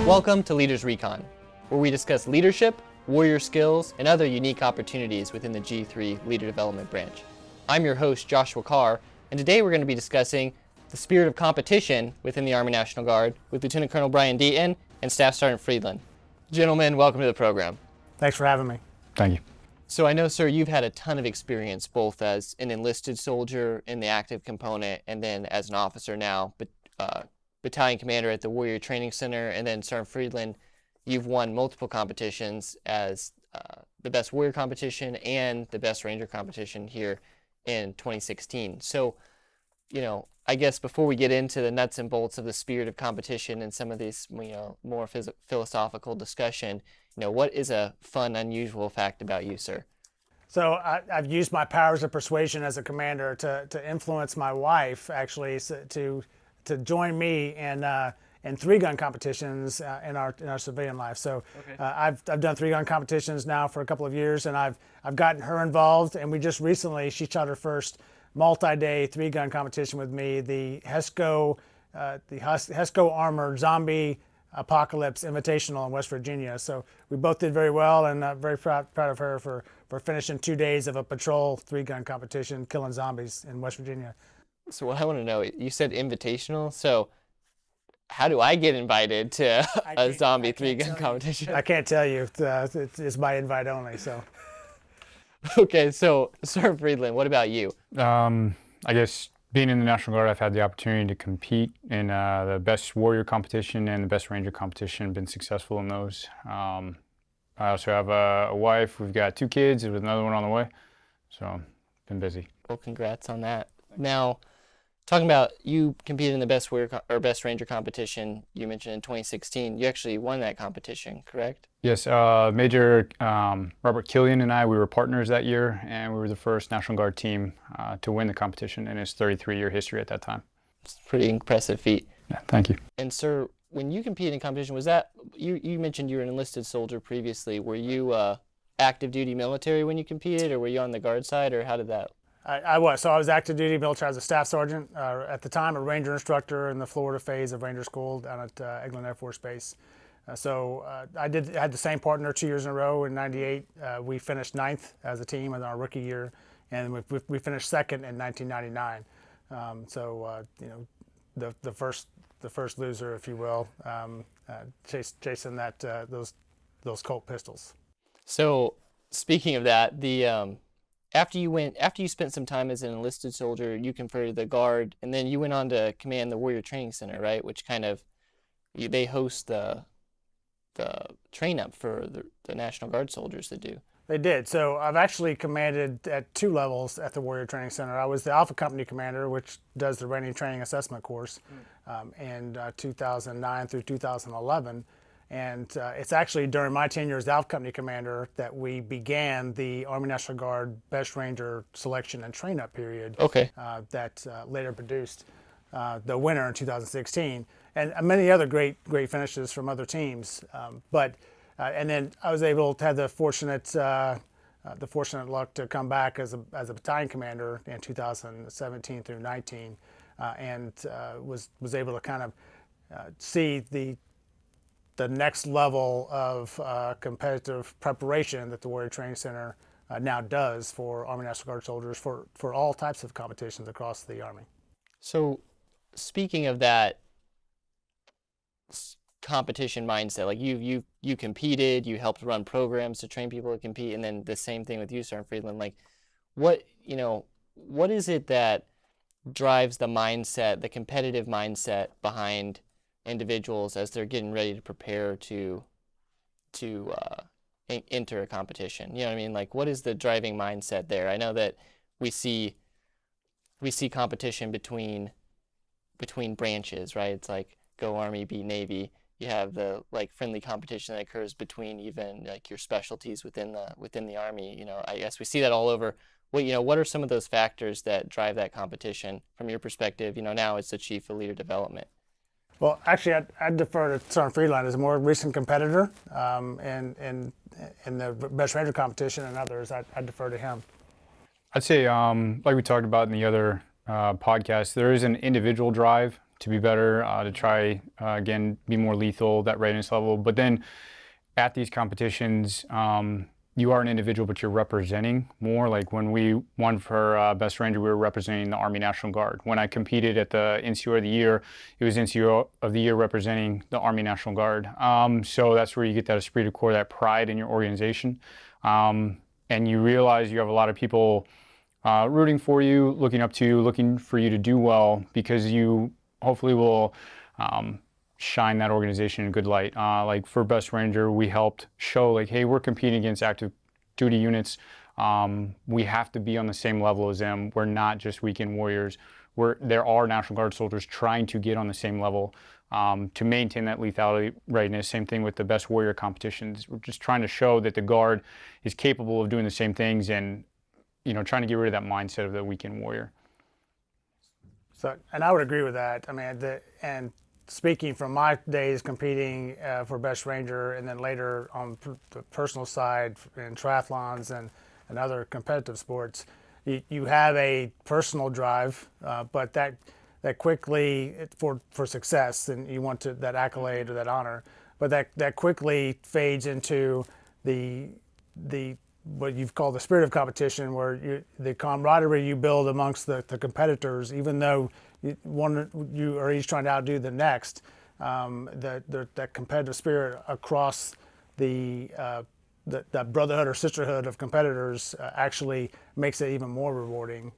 Welcome to Leaders Recon, where we discuss leadership, warrior skills, and other unique opportunities within the G3 Leader Development Branch. I'm your host, Joshua Carr, and today we're going to be discussing the spirit of competition within the Army National Guard with Lieutenant Colonel Brian Deaton and Staff Sergeant Friedlein. Gentlemen, welcome to the program. Thanks for having me. Thank you. So I know, sir, you've had a ton of experience both as an enlisted soldier in the active component and then as an officer now, but battalion commander at the Warrior Training Center, and then Sergeant Friedlein, you've won multiple competitions as the Best Warrior competition and the Best Ranger competition here in 2016. So, you know, I guess before we get into the nuts and bolts of the spirit of competition and some of these, you know, more philosophical discussion, you know, what is a fun, unusual fact about you, sir? So I've used my powers of persuasion as a commander to influence my wife, actually, to join me in three-gun competitions in our civilian life. So okay. I've done three-gun competitions now for a couple of years, and I've gotten her involved. And we just recently, she shot her first multi-day three-gun competition with me, the HESCO Armored Zombie Apocalypse Invitational in West Virginia. So we both did very well, and very proud of her for finishing 2 days of a patrol three-gun competition, killing zombies in West Virginia. So what I want to know, you said invitational, so how do I get invited to a zombie three-gun competition? I can't tell you. It's by invite only, so. Okay, so Sergeant Friedlein, what about you? I guess being in the National Guard, I've had the opportunity to compete in the Best Warrior competition and the Best Ranger competition, been successful in those. I also have a wife, we've got 2 kids, with another one on the way, so been busy. Well, congrats on that. Now, talking about you competed in the Best Warrior or Best Ranger competition, you mentioned in 2016. You actually won that competition, correct? Yes, Major Robert Killian and I, we were partners that year, and we were the first National Guard team to win the competition in its 33-year history at that time. It's a pretty impressive feat. Yeah, thank you. And sir, when you competed in competition, was that, you mentioned you were an enlisted soldier previously. Were you active duty military when you competed, or were you on the Guard side, or how did that? I was. So I was active duty military as a staff sergeant. At the time, a Ranger instructor in the Florida phase of Ranger School down at Eglin Air Force Base. I had the same partner 2 years in a row. In '98, we finished 9th as a team in our rookie year, and we finished 2nd in 1999. You know, the first loser, if you will, chasing those Colt pistols. So speaking of that, the after you spent some time as an enlisted soldier, you converted to the Guard, and then you went on to command the Warrior Training Center, right? Which kind of, they host the train up for the National Guard soldiers to do. They did. So I've actually commanded at 2 levels at the Warrior Training Center. I was the Alpha Company Commander, which does the Rating Training Assessment course, in 2009 through 2011. And it's actually during my tenure as Alpha Company Commander that we began the Army National Guard Best Ranger selection and train-up period. Okay. That later produced the winner in 2016, and many other great finishes from other teams. And then I was able to have the fortunate luck to come back as a battalion commander in 2017 through 19, and was able to kind of see the next level of competitive preparation that the Warrior Training Center now does for Army National Guard soldiers for all types of competitions across the Army. So speaking of that competition mindset, like you competed, you helped run programs to train people to compete, and then the same thing with you, Sergeant Friedlein. Like, what is it that drives the mindset, the competitive mindset behind individuals as they're getting ready to prepare to enter a competition? You know what I mean? Like, what is the driving mindset there? I know that we see competition between branches, right? It's like go Army, beat Navy. You have the like friendly competition that occurs between even like your specialties within the Army. You know, I guess we see that all over. What are some of those factors that drive that competition from your perspective? You know, now it's the Chief of Leader Development. Well, actually, I'd defer to Sergeant Friedlein as a more recent competitor in the Best Ranger competition and others. I'd defer to him. I'd say, like we talked about in the other podcast, there is an individual drive to be better, to try, again, be more lethal, that readiness level. But then at these competitions, you are an individual, but you're representing more. Like when we won for Best Ranger, we were representing the Army National Guard. When I competed at the NCO of the Year, it was NCO of the Year representing the Army National Guard. So that's where you get that esprit de corps, that pride in your organization. And you realize you have a lot of people rooting for you, looking up to you, looking for you to do well, because you hopefully will shine that organization in a good light. Like for Best Ranger, we helped show like, hey, we're competing against active duty units. We have to be on the same level as them. We're not just weekend warriors. There are National Guard soldiers trying to get on the same level to maintain that lethality readiness. Same thing with the Best Warrior competitions. We're just trying to show that the Guard is capable of doing the same things, and trying to get rid of that mindset of the weekend warrior. So, and I would agree with that. I mean, and speaking from my days competing for Best Ranger, and then later on the personal side in triathlons and other competitive sports, you have a personal drive, but that quickly, for success, and you want that accolade or that honor, but that quickly fades into the what you've called the spirit of competition, where the camaraderie you build amongst the competitors, even though you are each trying to outdo the next, that competitive spirit across that brotherhood or sisterhood of competitors actually makes it even more rewarding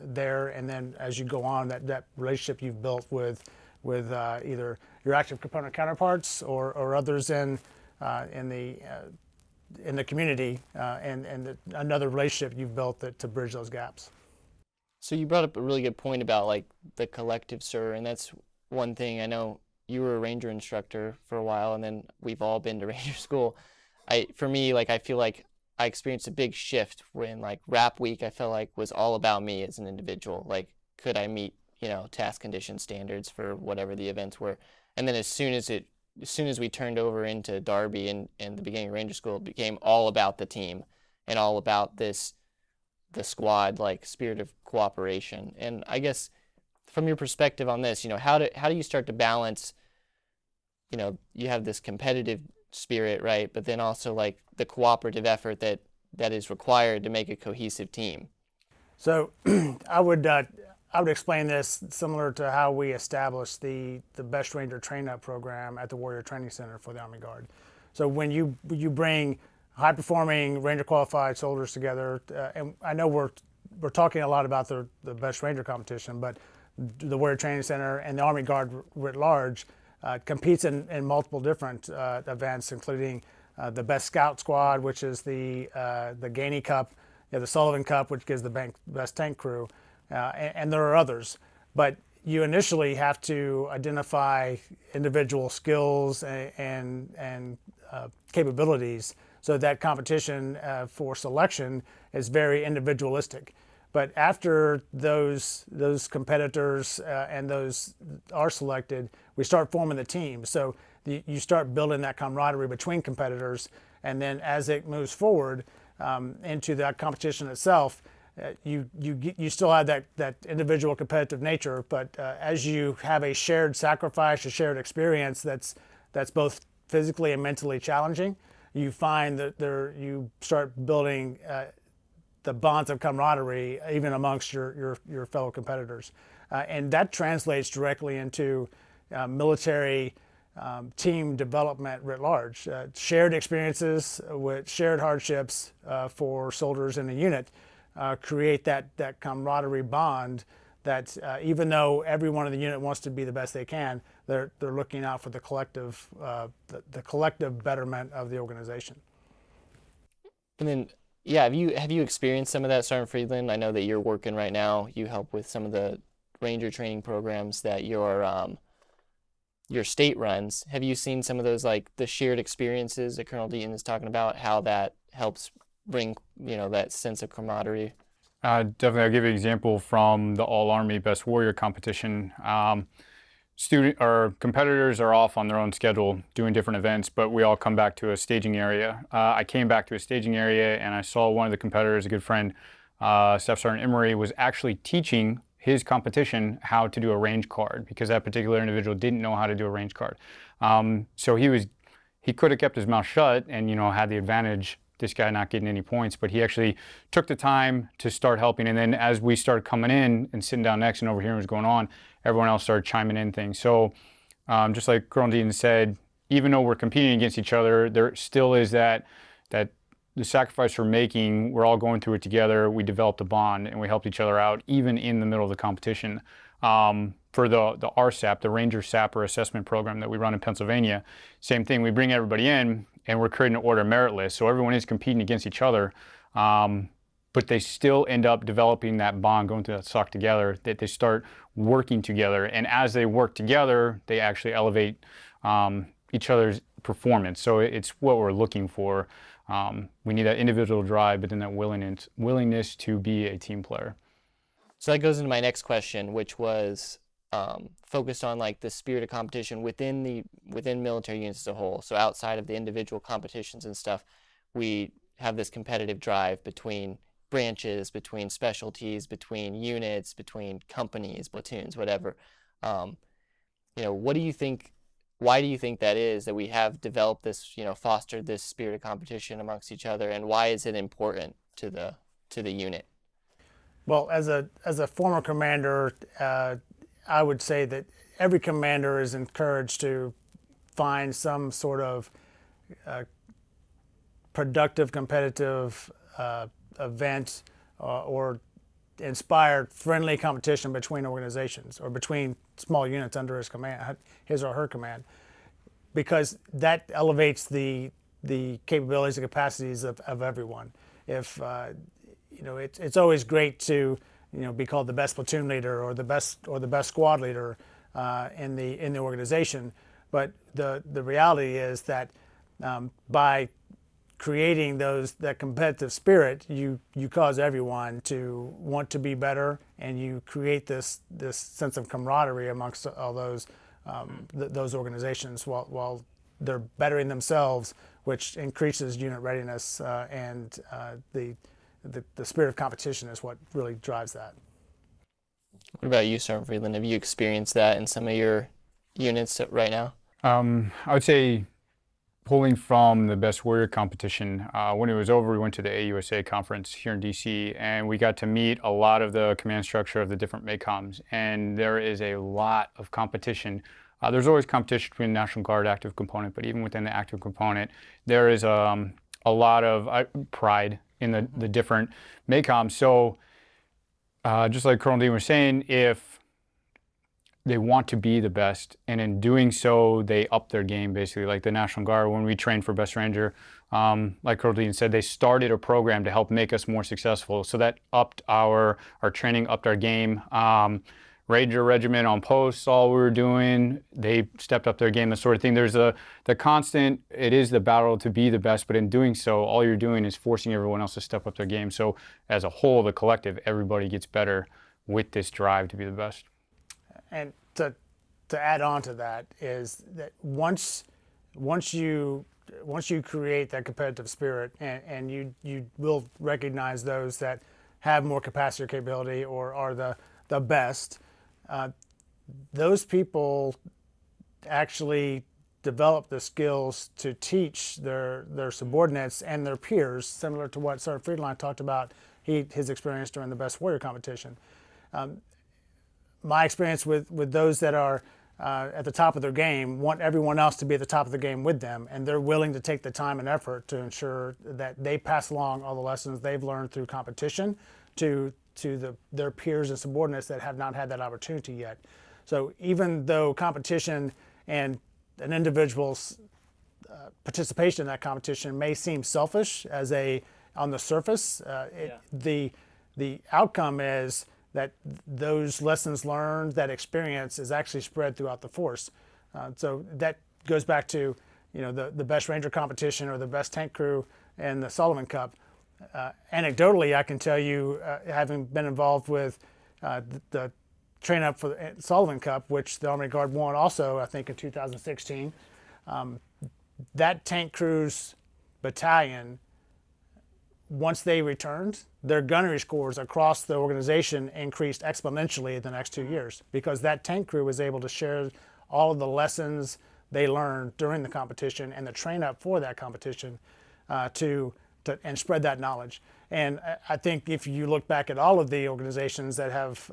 there. And then as you go on, that relationship you've built with either your active component counterparts or others in the community, and another relationship you've built to bridge those gaps. So you brought up a really good point about like the collective, sir, and that's one thing. I know you were a Ranger instructor for a while, and then we've all been to Ranger school. For me, like I feel like I experienced a big shift when like RAP week I felt like was all about me as an individual. Like, could I meet task condition standards for whatever the events were? And then as soon as we turned over into Darby and the beginning of Ranger school, it became all about the team and all about the squad, like spirit of cooperation. And I guess from your perspective on this, how do you start to balance, you have this competitive spirit, right? But then also like the cooperative effort that is required to make a cohesive team. So I would explain this similar to how we established the Best Ranger Train-Up program at the Warrior Training Center for the Army Guard. So when you bring high-performing Ranger qualified soldiers together, and I know we're talking a lot about the Best Ranger competition, but the Warrior Training Center and the Army Guard writ large competes in multiple different events, including the Best Scout Squad, which is the Gainey Cup, the Sullivan Cup, which gives the Best Tank Crew, and there are others. But you initially have to identify individual skills and capabilities, so that competition for selection is very individualistic. But after those competitors and those are selected, we start forming the team. So you start building that camaraderie between competitors, and then as it moves forward into that competition itself, you still have that individual competitive nature, but as you have a shared sacrifice, a shared experience that's both physically and mentally challenging, you find that you start building the bonds of camaraderie even amongst your fellow competitors, and that translates directly into military team development writ large. Shared experiences with shared hardships for soldiers in a unit create that camaraderie bond that even though everyone in the unit wants to be the best they can, they're looking out for the collective betterment of the organization. And then, yeah, have you experienced some of that, Sergeant Friedlein? I know that you're working right now. You help with some of the Ranger training programs that your state runs. Have you seen some of those, like the shared experiences that Colonel Deaton is talking about, how that helps bring, that sense of camaraderie? Definitely, I'll give you an example from the All-Army Best Warrior competition. Competitors are off on their own schedule doing different events, but we all come back to a staging area. I came back to a staging area and I saw one of the competitors, a good friend, Staff Sergeant Emery, was actually teaching his competition how to do a range card, because that particular individual didn't know how to do a range card. So he could have kept his mouth shut and, you know, had the advantage, this guy not getting any points, but he actually took the time to start helping. And then as we started coming in and sitting down next and overhearing what's going on, everyone else started chiming in things. So just like Colonel Deaton said, even though we're competing against each other, there still is that the sacrifice we're making, we're all going through it together. We developed a bond and we helped each other out, even in the middle of the competition. For the RSAP, the Ranger Sapper Assessment Program that we run in Pennsylvania, same thing. We bring everybody in and we're creating an order of merit list. So everyone is competing against each other, but they still end up developing that bond, going through that SOC together, that they start working together. And as they work together, they actually elevate each other's performance. So it's what we're looking for. We need that individual drive, but then that willingness to be a team player. So that goes into my next question, which was focused on like the spirit of competition within military units as a whole. So outside of the individual competitions and stuff, we have this competitive drive between branches, between specialties, between units, between companies, platoons, whatever. You know, what do you think? Why do you think that is, that we have developed this, you know, fostered this spirit of competition amongst each other, and why is it important to the unit? Well, as a former commander, I would say that every commander is encouraged to find some sort of productive, competitive event or inspired friendly competition between organizations or between small units under his or her command, because that elevates the capabilities and capacities of everyone. If you know, it's always great to, you know, be called the best platoon leader or the best squad leader in the organization, but the reality is that by creating that competitive spirit, you cause everyone to want to be better, and you create this sense of camaraderie amongst all those organizations while they're bettering themselves, which increases unit readiness, and the spirit of competition is what really drives that. What about you, Sergeant Friedlein? Have you experienced that in some of your units right now? I would say, pulling from the Best Warrior competition, when it was over, we went to the AUSA conference here in DC, and we got to meet a lot of the command structure of the different MACOMs, and there is a lot of competition. There's always competition between the National Guard active component, but even within the active component, there is a lot of pride in the different MACOMs. So just like Colonel Deaton was saying, if they want to be the best, and in doing so, they up their game, basically. Like the National Guard, when we trained for Best Ranger, like Colonel Deaton said, they started a program to help make us more successful. So that upped our training, upped our game. Ranger Regiment on post, all we were doing, they stepped up their game, that sort of thing. There's the constant, it is the battle to be the best, but in doing so, all you're doing is forcing everyone else to step up their game. So as a whole, the collective, everybody gets better with this drive to be the best. And to add on to that is that once you create that competitive spirit, and you will recognize those that have more capacity or capability or are the best, those people actually develop the skills to teach their subordinates and their peers, similar to what Sergeant Friedlein talked about his experience during the Best Warrior competition. My experience with those that are at the top of their game want everyone else to be at the top of the game with them, and they're willing to take the time and effort to ensure that they pass along all the lessons they've learned through competition to their peers and subordinates that have not had that opportunity yet. So even though competition and an individual's participation in that competition may seem selfish on the surface, the outcome is that those lessons learned, that experience is actually spread throughout the force. So that goes back to, you know, the Best Ranger competition or the Best Tank Crew and the Sullivan Cup. Anecdotally, I can tell you, having been involved with the train up for the Sullivan Cup, which the Army Guard won also, I think, in 2016, that tank crew's battalion, once they returned, their gunnery scores across the organization increased exponentially the next 2 years, because that tank crew was able to share all of the lessons they learned during the competition and the train up for that competition and spread that knowledge. And I think if you look back at all of the organizations that have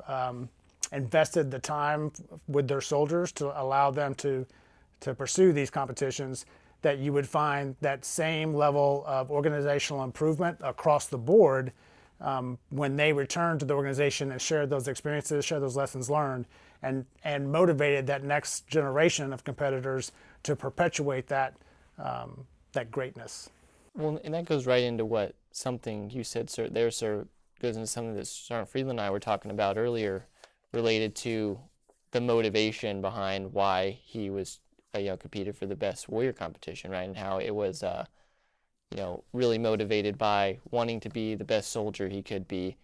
invested the time with their soldiers to allow them to pursue these competitions, that you would find that same level of organizational improvement across the board when they returned to the organization and shared those experiences, shared those lessons learned, and motivated that next generation of competitors to perpetuate that greatness. Well, and that goes right into what something you said, sir, goes into something that Sergeant Friedlein and I were talking about earlier, related to the motivation behind why he was, competed for the best warrior competition, right? And how it was, really motivated by wanting to be the best soldier he could be,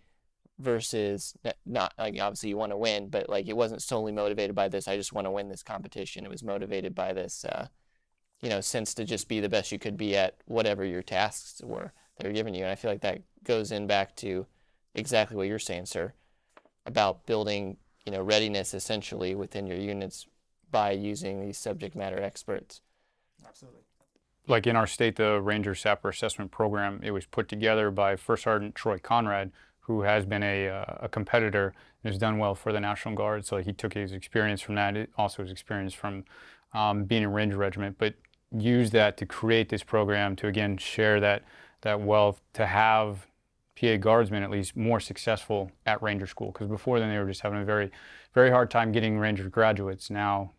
versus not, like, obviously you want to win, but like it wasn't solely motivated by this, I just want to win this competition. It was motivated by this, sense to just be the best you could be at whatever your tasks were that were given you. And I feel like that goes in back to exactly what you're saying, sir, about building, readiness essentially within your units by using these subject matter experts. Absolutely. Like in our state, the Ranger Sapper Assessment Program, it was put together by First Sergeant Troy Conrad, who has been a competitor and has done well for the National Guard. So he took his experience from that, also his experience from being in Ranger Regiment, but used that to create this program to, again, share that wealth, to have PA Guardsmen at least more successful at Ranger School. Because before then they were just having a very, very hard time getting Ranger graduates. Now,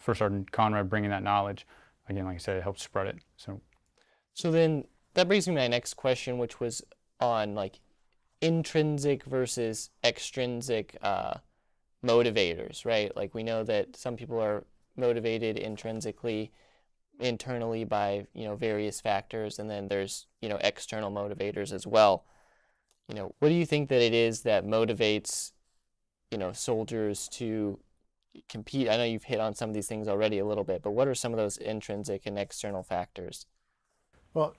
First Sergeant Conrad bringing that knowledge, again, like I said, it helps spread it. So then that brings me to my next question, which was on like intrinsic versus extrinsic motivators, right? Like we know that some people are motivated intrinsically, internally by, various factors, and then there's, external motivators as well. What do you think that it is that motivates, soldiers to compete? I know you've hit on some of these things already a little bit, but what are some of those intrinsic and external factors? Well,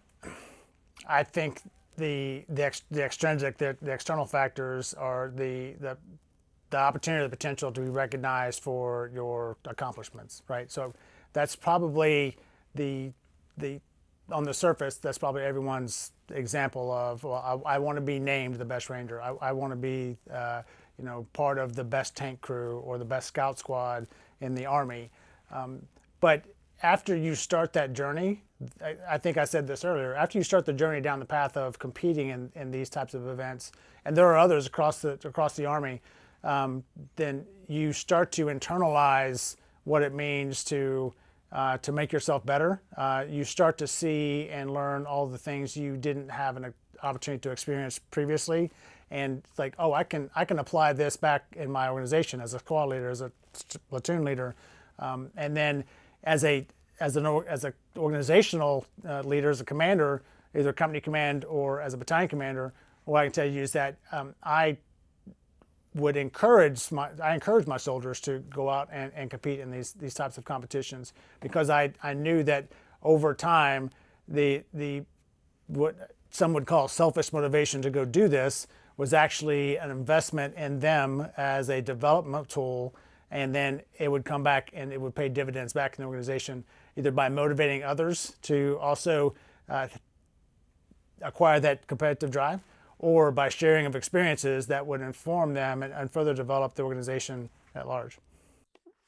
I think the extrinsic, the external factors are the opportunity, the potential to be recognized for your accomplishments, right? So that's probably on the surface, that's probably everyone's example of, well, I want to be named the best Ranger. I want to be, part of the best tank crew or the best scout squad in the Army. But after you start that journey, I think I said this earlier, after you start the journey down the path of competing in these types of events, and there are others across the Army, then you start to internalize what it means to make yourself better. You start to see and learn all the things you didn't have an opportunity to experience previously, and it's like, oh, I can apply this back in my organization as a squad leader, as a platoon leader, and then as an organizational leader, as a commander, either company command or as a battalion commander. What I can tell you is that I encourage my soldiers to go out and compete in these types of competitions, because I knew that over time what some would call selfish motivation to go do this was actually an investment in them as a development tool, and then it would come back and it would pay dividends back in the organization, either by motivating others to also acquire that competitive drive, or by sharing of experiences that would inform them and further develop the organization at large.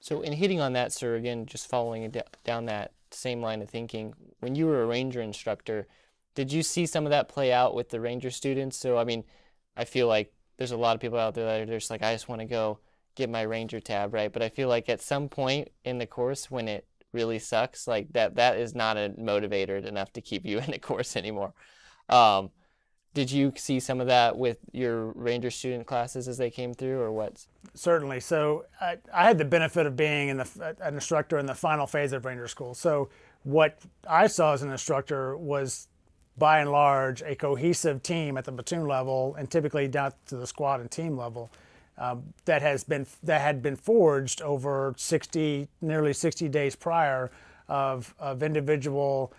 So in hitting on that, sir, again, just following down that same line of thinking, when you were a Ranger instructor, did you see some of that play out with the Ranger students? So, I mean, I feel like there's a lot of people out there that are just like, I just want to go get my Ranger tab, right? But I feel like at some point in the course when it really sucks, like that is not a motivator enough to keep you in the course anymore. Did you see some of that with your Ranger student classes as they came through, or what? Certainly. So I had the benefit of being an instructor in the final phase of Ranger School. So what I saw as an instructor was, by and large, a cohesive team at the platoon level, and typically down to the squad and team level, that had been forged over nearly 60 days prior of individual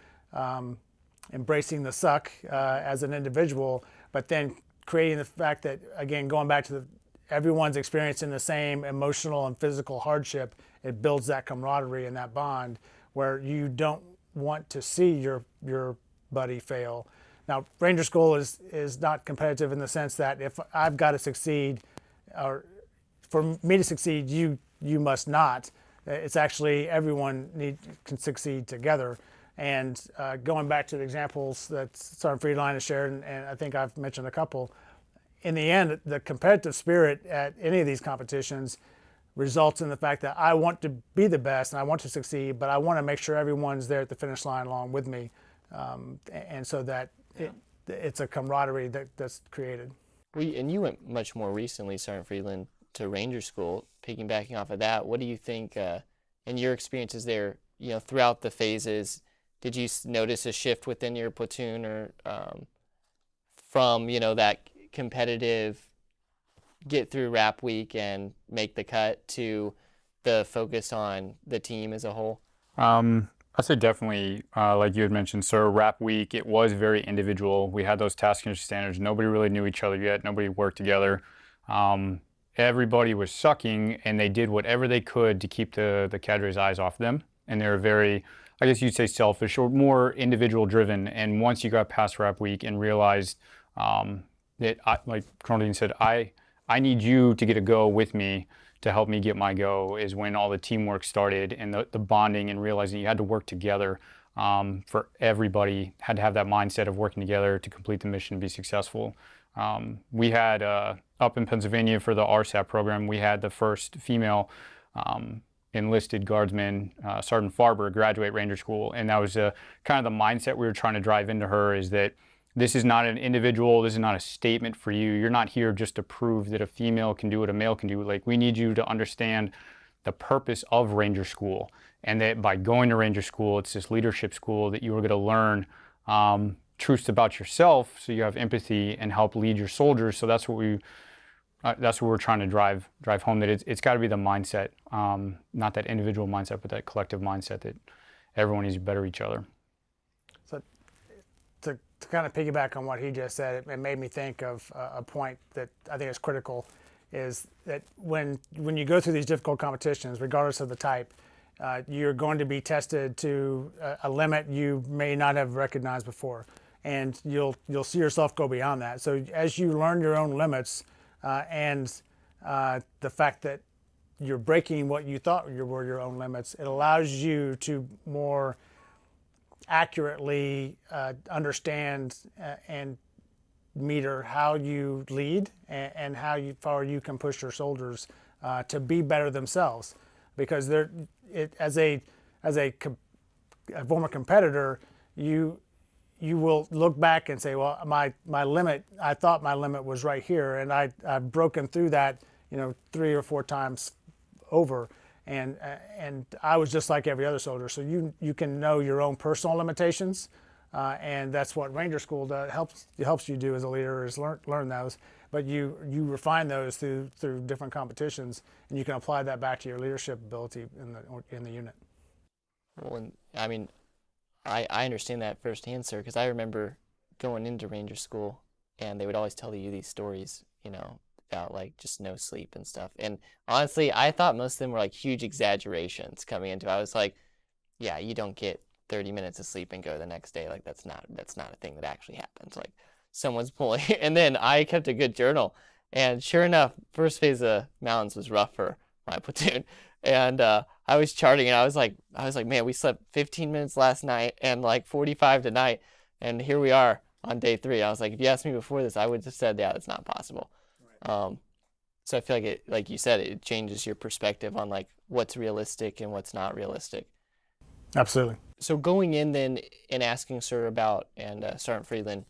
embracing the suck as an individual, but then creating the fact that, again, going back to everyone's experiencing the same emotional and physical hardship, it builds that camaraderie and that bond where you don't want to see your buddy fail. Now, Ranger School is not competitive in the sense that if I've got to succeed, or for me to succeed, you must not. It's actually everyone can succeed together. And going back to the examples that Sergeant Friedlein has shared, and I think I've mentioned a couple, in the end, the competitive spirit at any of these competitions results in the fact that I want to be the best and I want to succeed, but I want to make sure everyone's there at the finish line along with me, and so that it's a camaraderie that's created. And you went much more recently, Sergeant Friedlein, to Ranger School. Piggybacking off of that, what do you think in your experiences there, throughout the phases, did you notice a shift within your platoon, or from, that competitive get through rap week and make the cut to the focus on the team as a whole? I'd say definitely, like you had mentioned, sir, rap week, it was very individual. We had those task and standards. Nobody really knew each other yet. Nobody worked together. Everybody was sucking, and they did whatever they could to keep the cadre's eyes off them. And they were very, I guess you'd say, selfish or more individual driven. And once you got past rap week and realized that, like Colonel Deaton said, I need you to get a go with me to help me get my go, is when all the teamwork started, and the bonding, and realizing you had to work together. For everybody had to have that mindset of working together to complete the mission and be successful. We had up in Pennsylvania for the RSAP program, we had the first female enlisted guardsman, Sergeant Farber, graduate Ranger School, and that was kind of the mindset we were trying to drive into her, is that this is not an individual, this is not a statement for you. You're not here just to prove that a female can do what a male can do. Like, we need you to understand the purpose of Ranger School, and that by going to Ranger School, it's this leadership school that you are going to learn truths about yourself, so you have empathy and help lead your soldiers. So that's what we're trying to drive home, that it's got to be the mindset, not that individual mindset, but that collective mindset that everyone needs to better each other. So to kind of piggyback on what he just said, it made me think of a point that I think is critical, is that when you go through these difficult competitions, regardless of the type, you're going to be tested to a limit you may not have recognized before, and you'll see yourself go beyond that. So as you learn your own limits, and the fact that you're breaking what you thought were your own limits, it allows you to more accurately understand and meter how you lead, and how far you can push your soldiers to be better themselves. Because as a former competitor, you will look back and say, well, my limit, I thought my limit was right here, and I've broken through that 3 or 4 times over, and I was just like every other soldier. So you can know your own personal limitations, and that's what Ranger School helps you do as a leader, is learn those. But you refine those through different competitions, and you can apply that back to your leadership ability in the unit. Well, and I mean, I understand that firsthand, sir, because I remember going into Ranger School, and they would always tell you these stories, about like just no sleep and stuff. And honestly, I thought most of them were like huge exaggerations coming into it. I was like, yeah, you don't get 30 minutes of sleep and go the next day. Like, that's not a thing that actually happens. Like, someone's pulling. And then I kept a good journal, and sure enough, first phase of mountains was rough for my platoon. And I was charting, and I was like, man, we slept 15 minutes last night and like 45 tonight, and here we are on day 3. I was like, if you asked me before this, I would have said, yeah, that's not possible. Right. So I feel like it, like you said, it changes your perspective on like what's realistic and what's not realistic. Absolutely. So going in then and asking sir about, and Sergeant Friedlein,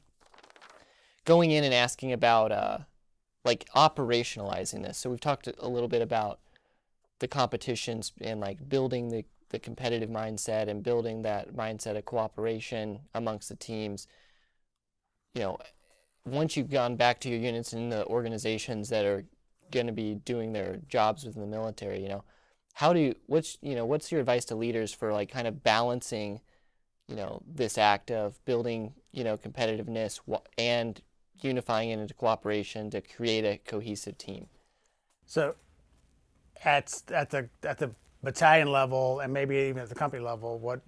going in and asking about like operationalizing this. So we've talked a little bit about the competitions and like building the competitive mindset and building that mindset of cooperation amongst the teams. Once you've gone back to your units and the organizations that are going to be doing their jobs within the military, what's your advice to leaders for like kind of balancing, this act of building, competitiveness and unifying it into cooperation to create a cohesive team? So at the battalion level and maybe even at the company level,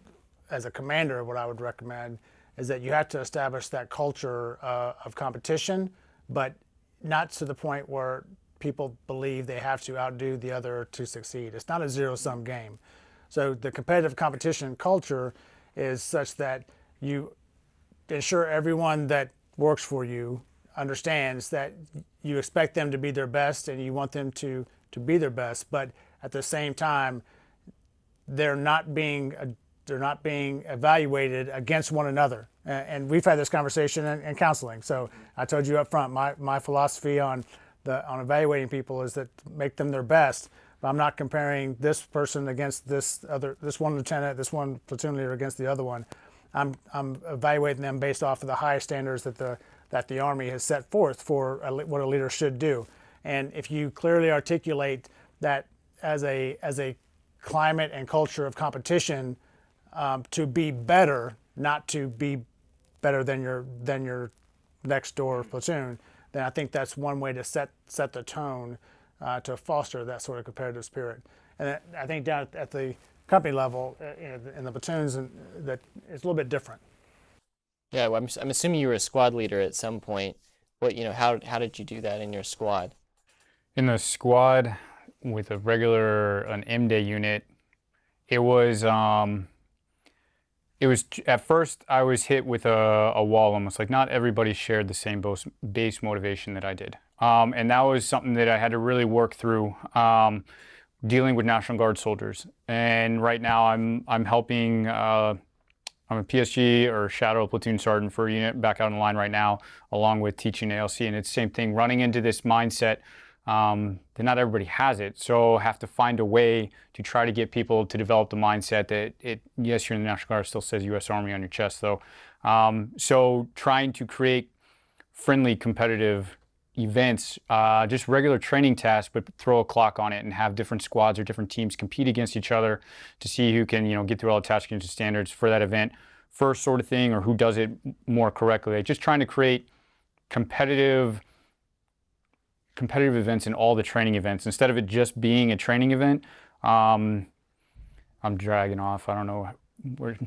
as a commander, what I would recommend is that you have to establish that culture of competition, but not to the point where people believe they have to outdo the other to succeed. It's not a zero-sum game. So the competitive competition culture is such that you ensure everyone that works for you understands that you expect them to be their best and you want them to be their best, but at the same time, they're not being evaluated against one another. And we've had this conversation in counseling. So I told you up front, my philosophy on evaluating people is that make them their best. But I'm not comparing this person against this one lieutenant, this one platoon leader against the other one. I'm evaluating them based off of the high standards that the Army has set forth for what a leader should do. And if you clearly articulate that as a climate and culture of competition, to be better, not to be better than your next door platoon, then I think that's one way to set the tone to foster that sort of competitive spirit. And I think down at the company level, in the platoons, that it's a little bit different. Yeah, well, I'm assuming you were a squad leader at some point. How did you do that in your squad? In the squad with an M-Day unit, it was at first I was hit with a wall, almost like not everybody shared the same base motivation that I did. And that was something that I had to really work through, dealing with National Guard soldiers. And right now I'm helping, I'm a PSG or Shadow Platoon Sergeant for a unit back out on the line right now, along with teaching ALC. And it's the same thing, running into this mindset that not everybody has it. So have to find a way to try to get people to develop the mindset that yes, you're in the National Guard, still says U.S. Army on your chest though. So trying to create friendly, competitive events, just regular training tasks, but throw a clock on it and have different squads or different teams compete against each other to see who can, get through all the task standards for that event first, sort of thing, or who does it more correctly. Just trying to create competitive events in all the training events instead of it just being a training event. I'm dragging off. I don't know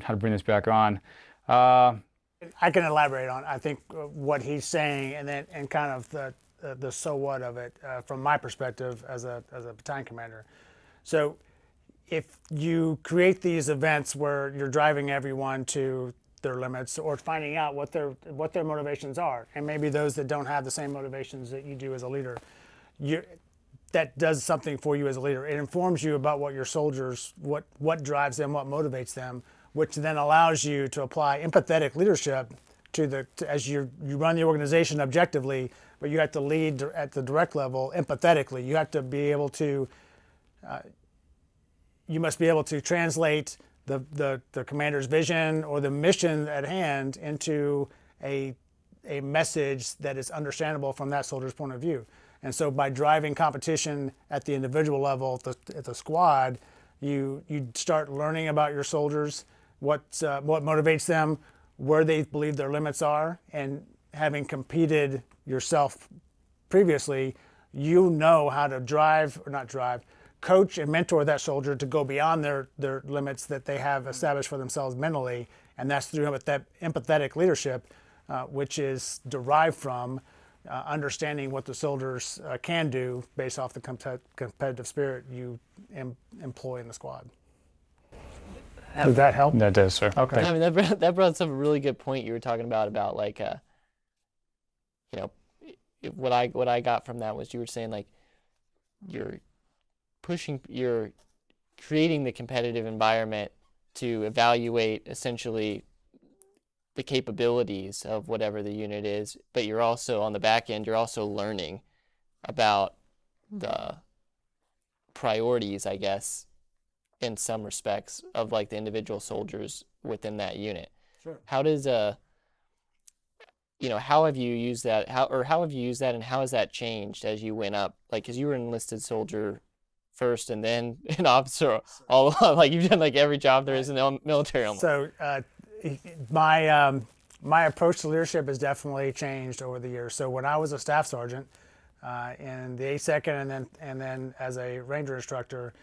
how to bring this back on. I can elaborate on, I think, what he's saying, and kind of the so what of it from my perspective as a battalion commander. So if you create these events where you're driving everyone to their limits or finding out what their motivations are, and maybe those that don't have the same motivations that you do as a leader, that does something for you as a leader. It informs you about what your soldiers, what drives them, what motivates them, which then allows you to apply empathetic leadership as you run the organization objectively, but you have to lead at the direct level empathetically. You have to be able to, you must be able to translate the commander's vision or the mission at hand into a message that is understandable from that soldier's point of view. And so by driving competition at the individual level, at the squad, you start learning about your soldiers, what motivates them, where they believe their limits are, and having competed yourself previously, you know how to coach and mentor that soldier to go beyond their limits that they have established for themselves mentally, and that's through that empathetic leadership, which is derived from understanding what the soldiers can do based off the competitive spirit you employ in the squad. Does that help? That does, sir. Okay. I mean, that brought up a really good point you were talking about like, what I got from that was you were saying like you're creating the competitive environment to evaluate essentially the capabilities of whatever the unit is, but you're also on the back end, you're also learning about the priorities, I guess, in some respects of like the individual soldiers within that unit. Sure. How does how have you used that? How have you used that, and how has that changed as you went up? Like, because you were an enlisted soldier first, and then an officer, all like you've done like every job there is in the military. Almost. So my my approach to leadership has definitely changed over the years. So when I was a staff sergeant in the 82nd and then as a Ranger instructor,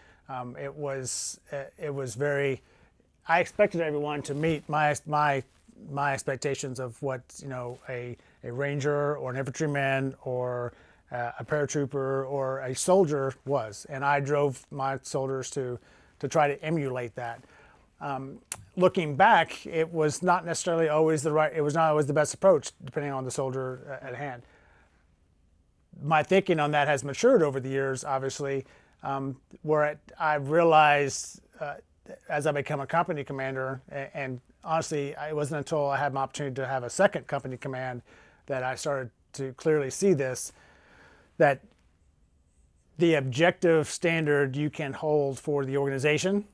it was very. I expected everyone to meet my expectations of what a Ranger or an infantryman or a paratrooper or a soldier was, and I drove my soldiers to try to emulate that. Looking back, it was not necessarily always it was not always the best approach, depending on the soldier at hand. My thinking on that has matured over the years, obviously, where I've realized as I become a company commander, and honestly, it wasn't until I had my opportunity to have a second company command that I started to clearly see this, that the objective standard you can hold for the organization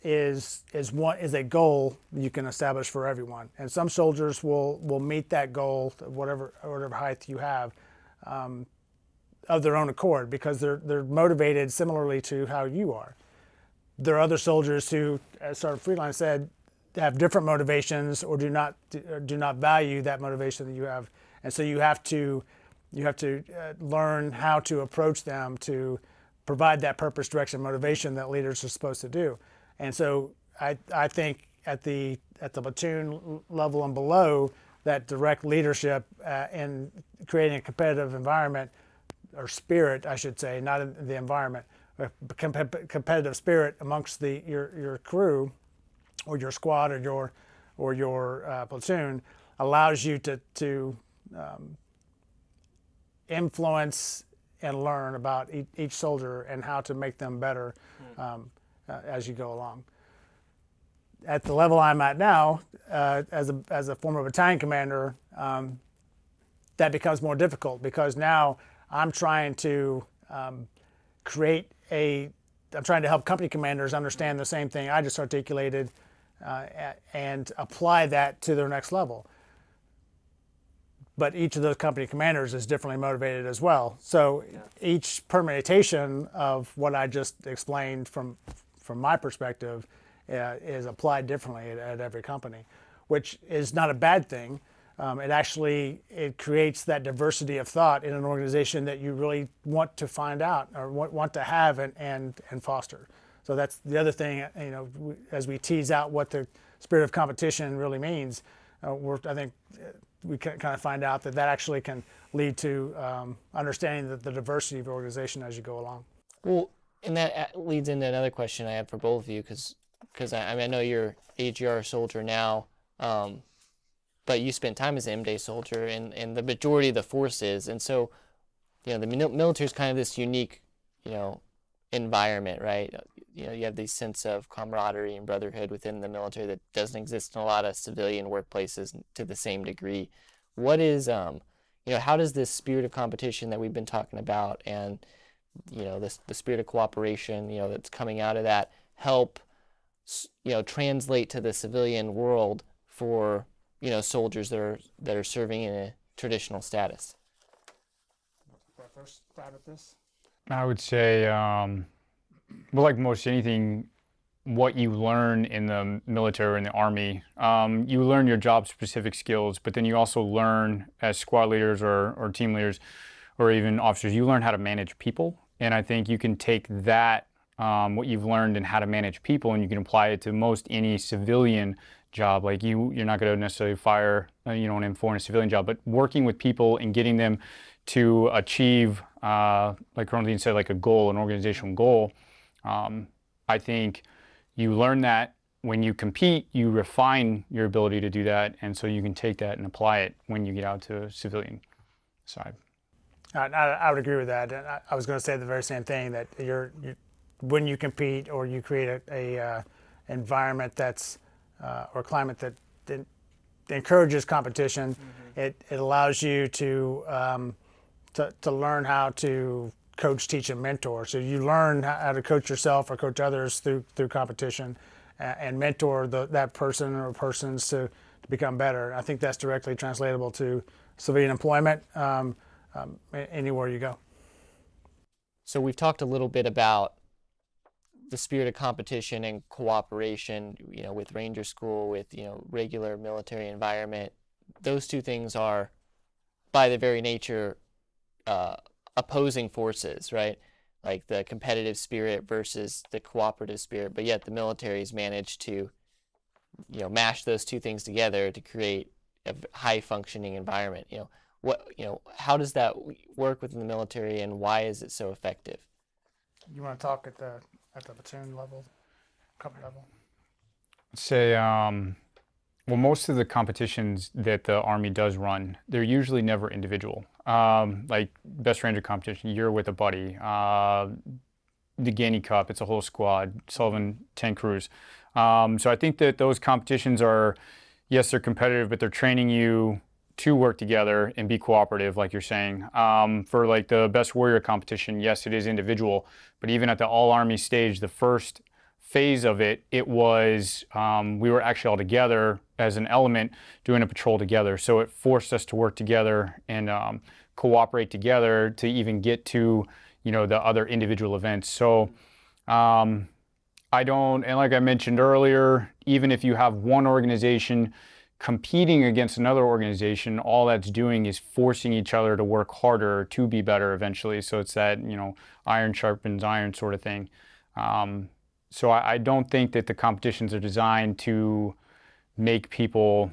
is a goal you can establish for everyone. And some soldiers will meet that goal, whatever height you have, of their own accord, because they're motivated similarly to how you are. There are other soldiers who, as Sergeant Friedlein said, have different motivations or do not value that motivation that you have, and so you have to learn how to approach them to provide that purpose, direction, motivation that leaders are supposed to do. And so I think at the platoon level and below, that direct leadership in creating a competitive environment, or spirit, I should say, not in the environment, a competitive spirit amongst your crew or your squad or your platoon, allows you to influence and learn about each soldier and how to make them better as you go along. At the level I'm at now, as a former battalion commander, that becomes more difficult, because now I'm trying to I'm trying to help company commanders understand the same thing I just articulated and apply that to their next level. But each of those company commanders is differently motivated as well. So each permutation of what I just explained from my perspective is applied differently at every company, which is not a bad thing. It creates that diversity of thought in an organization that you really want to find out or want to have and foster. So that's the other thing, as we tease out what the spirit of competition really means, I think we can kind of find out that actually can lead to understanding the diversity of the organization as you go along. Well, and that leads into another question I have for both of you, because I know you're AGR soldier now, but you spent time as an M-Day soldier in the majority of the forces, and so the military is kind of this unique environment, right? You have this sense of camaraderie and brotherhood within the military that doesn't exist in a lot of civilian workplaces to the same degree. What is how does this spirit of competition that we've been talking about and the spirit of cooperation that's coming out of that help translate to the civilian world for soldiers that are serving in a traditional status? First stab at this. I would say, well, like most anything, what you learn in the military or in the Army, you learn your job-specific skills, but then you also learn as squad leaders or team leaders or even officers, you learn how to manage people. And I think you can take that, what you've learned in how to manage people, and you can apply it to most any civilian job. Like you're not going to necessarily fire an M4 in a civilian job, but working with people and getting them to achieve, like Colonel Deaton said, like a goal, an organizational goal. I think you learn that when you compete, you refine your ability to do that, and so you can take that and apply it when you get out to a civilian side. I would agree with that. And I was going to say the very same thing, that when you compete or you create a environment that's or climate that encourages competition, it allows you to learn how to coach, teach, and mentor. So you learn how to coach yourself or coach others through competition, and mentor that person or persons to become better. I think that's directly translatable to civilian employment anywhere you go. So we've talked a little bit about the spirit of competition and cooperation, with Ranger School, with, regular military environment, those two things are, by their very nature, opposing forces, right? Like the competitive spirit versus the cooperative spirit, but yet the military's managed to, mash those two things together to create a high functioning environment. How does that work within the military, and why is it so effective? You want to talk at the platoon level, company level? Say, well, most of the competitions that the Army does run, they're usually never individual. Like Best Ranger competition, you're with a buddy. The Gainey Cup, it's a whole squad, Sullivan 10 crews. So I think that those competitions are, yes, they're competitive, but they're training you to work together and be cooperative, like you're saying. For like the Best Warrior competition, yes, it is individual, but even at the All-Army stage, the first phase of it, it was, we were actually all together as an element doing a patrol together. So it forced us to work together and cooperate together to even get to, the other individual events. So and like I mentioned earlier, even if you have one organization competing against another organization, all that's doing is forcing each other to work harder to be better eventually. So it's that, iron sharpens iron sort of thing. So I don't think that the competitions are designed to make people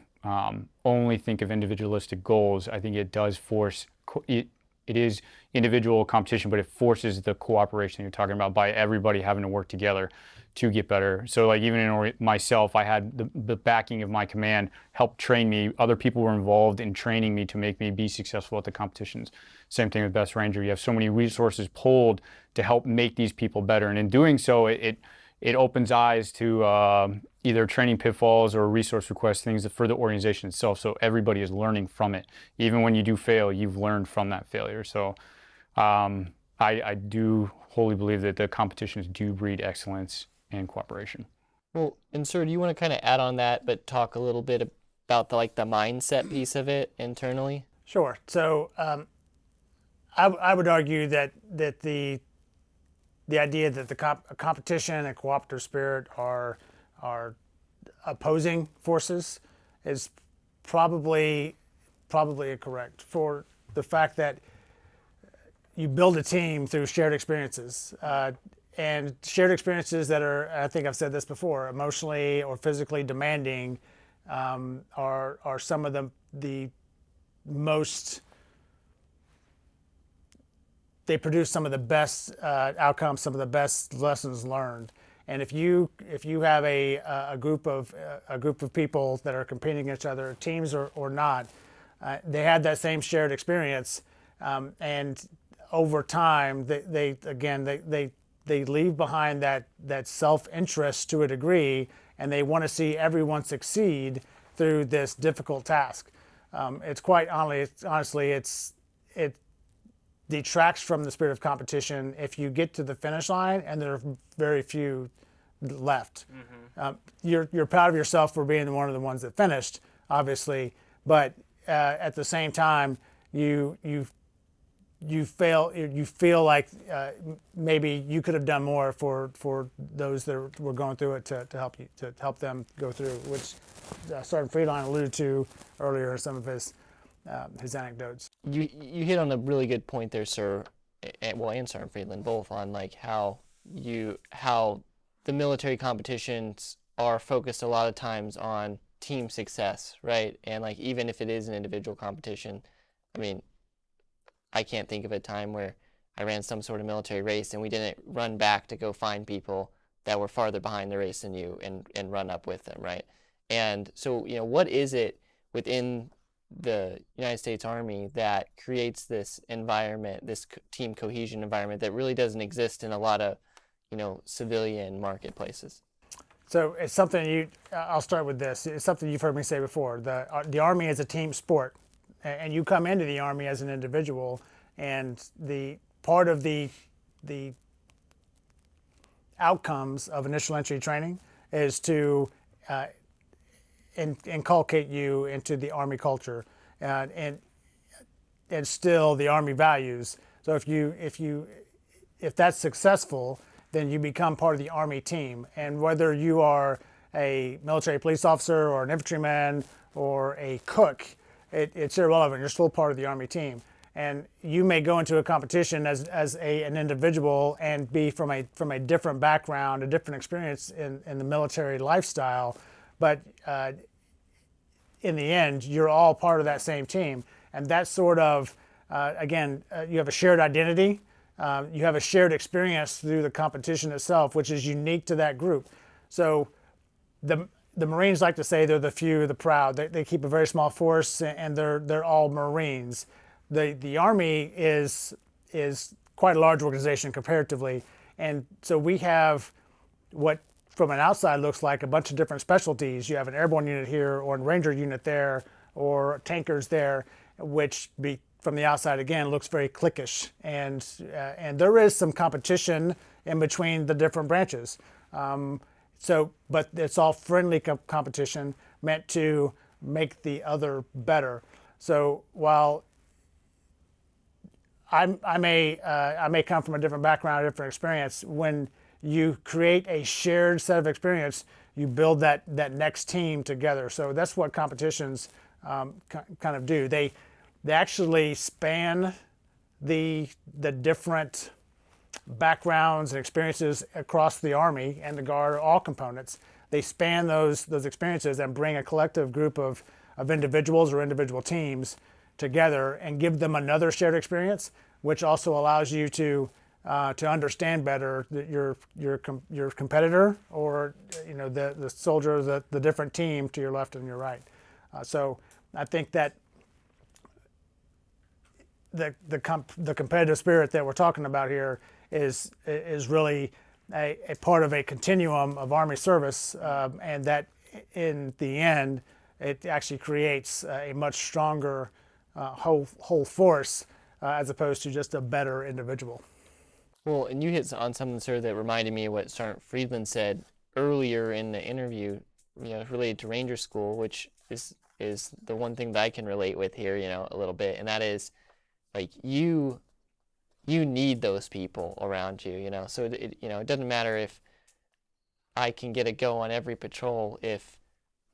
only think of individualistic goals. I think it does force, it is individual competition, but it forces the cooperation you're talking about by everybody having to work together to get better. So like even in myself, I had the backing of my command help train me. Other people were involved in training me to make me be successful at the competitions. Same thing with Best Ranger. You have so many resources pulled to help make these people better. And in doing so, it opens eyes to either training pitfalls or resource request things for the organization itself. So everybody is learning from it. Even when you do fail, you've learned from that failure. So I do wholly believe that the competitions do breed excellence and cooperation. Well, and sir, do you want to kind of add on that, but talk a little bit about the mindset piece of it internally? Sure. So I would argue that the idea that the competition and cooperative spirit are opposing forces is probably incorrect, for the fact that you build a team through shared experiences. And shared experiences that are, I think I've said this before, emotionally or physically demanding are some of the most, they produce some of the best outcomes, some of the best lessons learned. And if you have a group of people that are competing against each other, teams or not, they had that same shared experience, and over time they leave behind that self-interest to a degree, and they want to see everyone succeed through this difficult task. It's quite honestly, it detracts from the spirit of competition if you get to the finish line and there are very few left. Mm-hmm. You're proud of yourself for being one of the ones that finished, obviously, but at the same time, you feel like maybe you could have done more for those that were going through it to help them go through, which Sergeant Friedlein alluded to earlier in some of his anecdotes. You hit on a really good point there, sir, and Sergeant Friedlein both, on like how the military competitions are focused a lot of times on team success, right? And like even if it is an individual competition, I mean, I can't think of a time where I ran some sort of military race and we didn't run back to go find people that were farther behind the race than you and run up with them, right? And so, what is it within the United States Army that creates this environment, this team cohesion environment that really doesn't exist in a lot of, civilian marketplaces? So it's something I'll start with this. It's something you've heard me say before. The Army is a team sport. And you come into the Army as an individual, and the part of the outcomes of initial entry training is to inculcate you into the Army culture and instill the Army values. So if that's successful, then you become part of the Army team. And whether you are a military police officer or an infantryman or a cook, it's irrelevant. You're still part of the Army team. And you may go into a competition as an individual and be from a different background, a different experience in the military lifestyle, but in the end, you're all part of that same team. And that sort of, again, you have a shared identity, you have a shared experience through the competition itself, which is unique to that group. So the Marines like to say they're the few, the proud. They keep a very small force, and they're all Marines. The Army is quite a large organization comparatively, and so we have what from an outside looks like a bunch of different specialties. You have an airborne unit here, or a ranger unit there, or tankers there, which from the outside again looks very cliquish, and there is some competition in between the different branches. But it's all friendly competition meant to make the other better. So while I may come from a different background, a different experience, when you create a shared set of experience, you build that next team together. So that's what competitions kind of do. They actually span the different backgrounds and experiences across the Army and the Guard, all components. They span those experiences and bring a collective group of individuals or individual teams together and give them another shared experience, which also allows you to understand better your competitor, or the soldier, the different team to your left and your right. So I think that the competitive spirit that we're talking about here is really a part of a continuum of Army service, and that in the end it actually creates a much stronger whole force as opposed to just a better individual. Well, and you hit on something, sir, that reminded me of what Sergeant Friedlein said earlier in the interview, related to Ranger School, which is the one thing that I can relate with here, a little bit, and that is, like, you need those people around you, so it doesn't matter if I can get a go on every patrol. If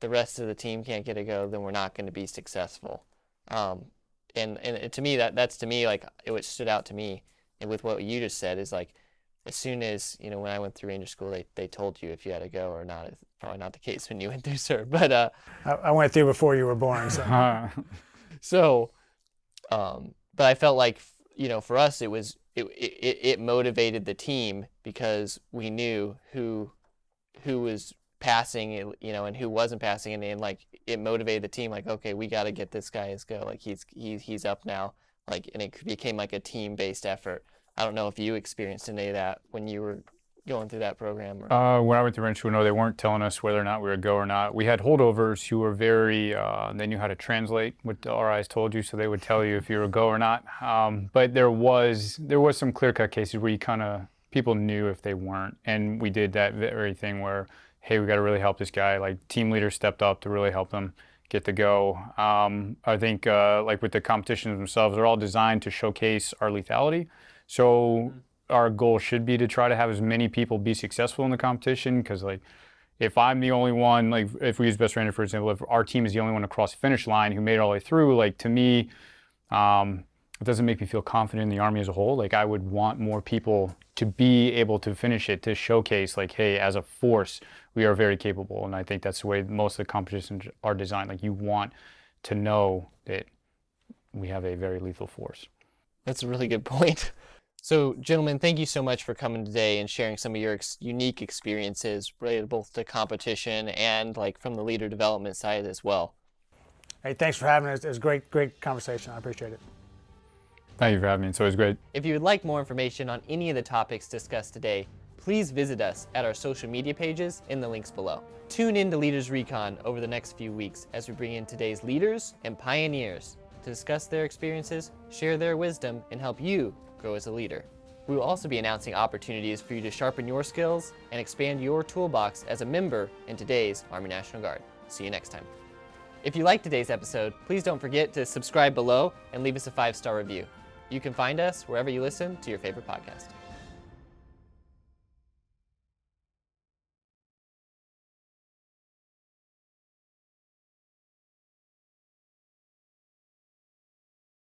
the rest of the team can't get a go, then we're not going to be successful. And to me, that's like what stood out to me, and with what you just said is, like, as soon as when I went through Ranger School, they told you if you had to go or not. It's probably not the case when you went through, sir, but I went through before you were born, so. But I felt like for us it motivated the team, because we knew who was passing, and who wasn't passing, and like it motivated the team, like, okay, we got to get this guy his go, like he's up now, like, and it became like a team-based effort. I don't know if you experienced any of that when you were going through that program. Or... When I went to Ranger School, no, they weren't telling us whether or not we would go or not. We had holdovers who were very, they knew how to translate what the RIs told you, so they would tell you if you were go or not. But there was some clear-cut cases where people knew if they weren't, and we did that very thing where, hey, we got to really help this guy. Like, team leaders stepped up to really help them get to go. I think, like with the competitions themselves, they're all designed to showcase our lethality. So our goal should be to try to have as many people be successful in the competition, because, like, if I'm the only one, like if we use Best Ranger, for example, if our team is the only one across the finish line who made it all the way through, like, to me, it doesn't make me feel confident in the Army as a whole. Like, I would want more people to be able to finish it, to showcase, like, hey, as a force, we are very capable. And I think that's the way most of the competitions are designed. Like, you want to know that we have a very lethal force. That's a really good point. So, gentlemen, thank you so much for coming today and sharing some of your unique experiences related both to competition and, like, from the leader development side as well. Hey, thanks for having us. It was a great conversation. I appreciate it. Thank you for having me. It's always great. If you would like more information on any of the topics discussed today, please visit us at our social media pages in the links below. Tune in to Leaders Recon over the next few weeks as we bring in today's leaders and pioneers to discuss their experiences, share their wisdom, and help you grow as a leader. We will also be announcing opportunities for you to sharpen your skills and expand your toolbox as a member in today's Army National Guard. See you next time. If you liked today's episode, please don't forget to subscribe below and leave us a 5-star review. You can find us wherever you listen to your favorite podcast.